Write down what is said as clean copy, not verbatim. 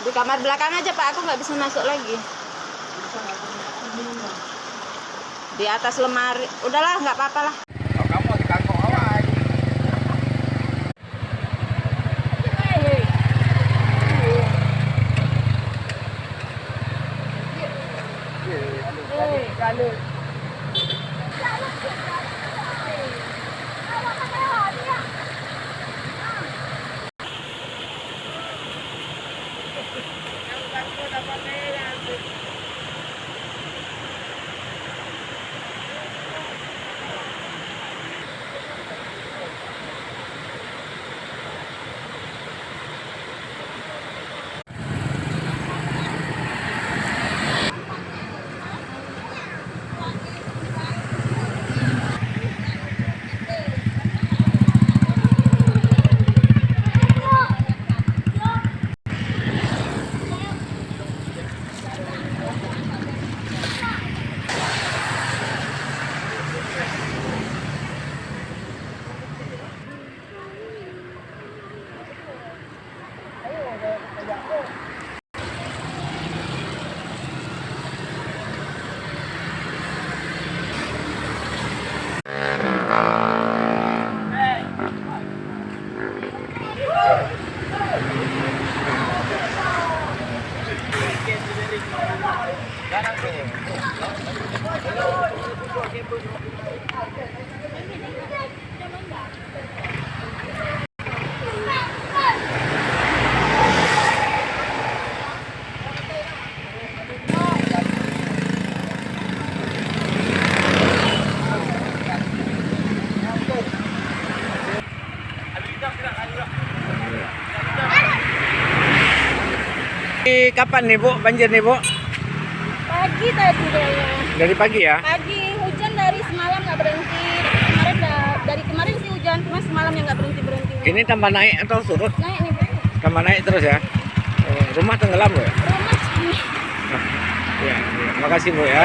Di kamar belakang aja Pak, aku nggak bisa masuk lagi. Di atas lemari. Udahlah, nggak apa-apa lah. Kalau kamu di kantong awas. Kapan nih Bu, banjir nih Bu? Pagi tadi kayaknya. Dari pagi ya? Pagi, hujan dari semalam nggak berhenti. Dari kemarin sih hujan, cuma semalam yang nggak berhenti. Ini tambah naik atau surut? Naik nih Bu. Tambah naik terus ya? Rumah tenggelam Bu ya? Rumah segini. Ya, makasih Bu ya.